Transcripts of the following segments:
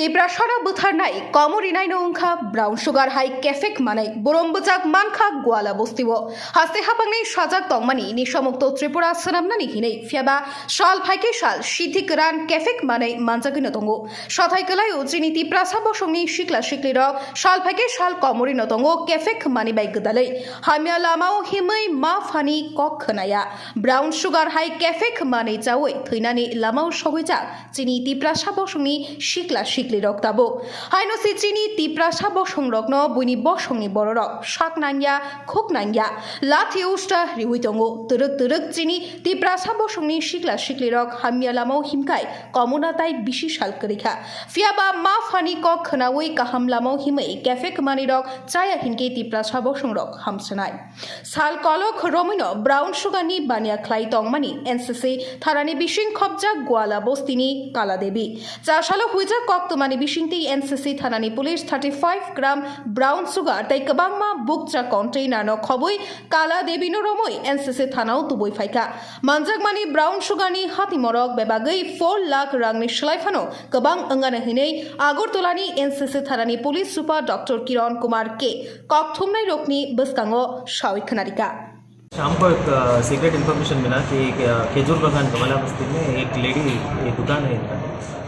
Tibrashara Butharnai, Komorinai Nongka, Brown Sugar High Kefek Manai, Burombujak Manka, Guala Bustivo, Haste Hapangay Shajak Tongmani, Nishamukto Tripura Sanamnani Hine, Fiaba, Shal Pike Shal, Shitikran, Kefek Manai, Manzakinatongo, Shathaikalai, Trinity Prasabosongi, Shikla Shikliro, Shal Pike Shal Komorinotongo, Kefek Mani by Gudale, Hamia Lamao Himai, Mafani, Kokhanaya, Brown Sugar High Kefek Mani Zawe, Tinani Lamao Showita, Trinity Prasabosongi, Shikla Shiklirok Tabo. Haino Sitrini, Tiprasa Bosongrokno, Buni Bosongi Borok, Shak Nanya, Cook Nanya, Latiusta, Riwitongo, Turuk Trini, Tiprasa Bosongi, Shikla Shiklirok, Hamialamo Himkai, Komunatai Bishi Shalkarika, Fiaba Mafani Kok, Kanawi, Kahamlamo Hime, Kefek Manirok, Chaya Hinke, Tiprasa Bosongrok, Hamsanai. Sal Kolok, Romino, Brown Sugani, Banya Klaitong Mani, NCC, Tharani Bishing Kobja, Guala Bostini, Kala Debi. Chashalo Huija Koktumani Bishinti, NCC Thanani Police 35 gram brown sugar, Taikabangma, Bukcha container no Kobui, Kala Debi no Romoi, NCC Thanao Tubui Faika. Manjagmani Brown Sugani, Hatimorok, Bebagai, 4 lakh Rangni Shlaifano, Kabang Anganahine, Agurtulani, NCC Thanani Police Super Dr. Kiran Kumar K. Koktumnai Rokni, Buskango, Shawi Kanarika. शाम को एक secret information मिला कि खेजूर बागान कमला बस्ती में एक lady एक दुकान है इनका,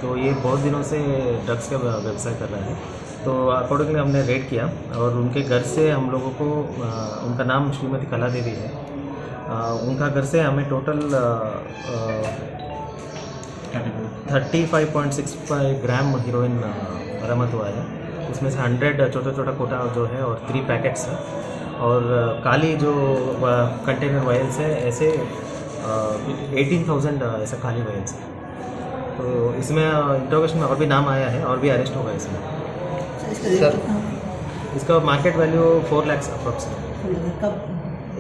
तो ये बहुत दिनों से ड्रग्स का व्यवसाय कर रहा है। तो अकॉर्डिंगली हमने रेड किया और उनके घर से हम लोगों को उनका नाम श्रीमती कला देवी है, उनका घर से हमें टोटल 35.65 ग्राम हीरोइन बरामद हुआ है। इसमें से 100 छोटा कोटा जो है और 3 पैकेट्स है और काली जो कंटेनर वायल्स है ऐसे 18,000 ऐसा काली वायल्स है। तो इसमें इंट्रोगेशन में और भी नाम आया है और भी अरेस्ट होगा इसमें। सर इसका मार्केट वैल्यू 4 लाख अप्रॉक्सीमेट।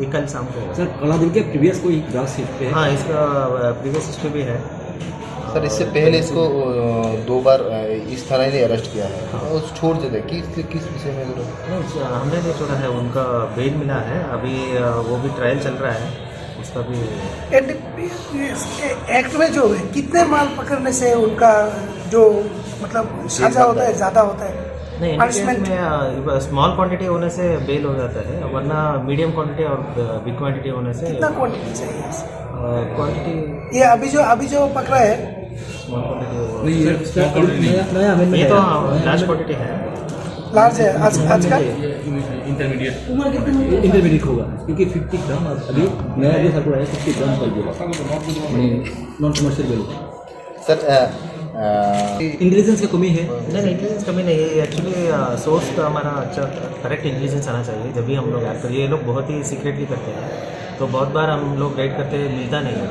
एक कल शाम को। सर कलादेवी के प्रीवियस कोई ड्रग्स हिस्ट्री है? हाँ, इसका प्रीवियस हिस्ट्री भी है। सर इससे पहले इसको 2 बार इस थाने ने अरेस्ट किया है। हाँ। और छोड़ देते किस विषय में? नहीं, हमने नहीं छोड़ा है, उनका बेल मिला है, अभी वो भी ट्रायल चल रहा है उसका भी। एक्ट में जो है कितने माल पकड़ने से उनका जो मतलब सजा होता है ज़्यादा होता है? नहीं, पनिशमेंट में स्मॉल क्वांटिटी होने से बेल हो जाता है, वरना मीडियम क्वांटिटी और बिग क्वांटिटी होने से। कितना क्वांटिटी चाहिए? क्वांटिटी ये अभी जो पकड़ा है स्मॉल क्वांटिटी, ये तो लार्ज क्वांटिटी है। लार्ज है आज का इंटरमीडिएट होगा क्योंकि 50 ग्राम अभी नया जो सर्कुलर है 50 ग्राम कर दिया non commercial value. Sir intelligence की कमी है? नहीं, इंटेलिजेंस कमी नहीं है, एक्चुअली सोर्स का हमारा अच्छा करेक्ट इंटेलिजेंस आना चाहिए जब भी हम लोग ऐड करें। ये लोग बहुत ही सीक्रेटली करते हैं, तो बहुत बार हम लोग रेड करते मिलता नहीं है,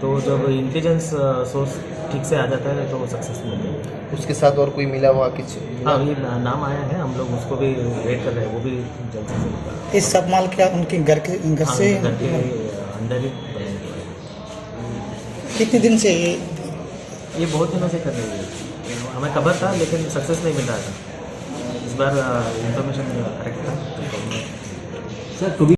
तो जब इंटेलिजेंस सोर्स ठीक से आ जाता है तो सक्सेस मिलती है। उसके साथ और कोई मिला हुआ कुछ? हाँ, ये नाम आया है, हम लोग उसको भी रेड कर रहे हैं, वो भी जल्द से जल्द। इस सब माल क्या उनके घर से घर के अंदर ही कितने दिन से ये बहुत दिनों से कर रही है। हमें खबर था लेकिन सक्सेस नहीं मिल रहा था, इस बार इंफॉर्मेशन करेक्ट था। सर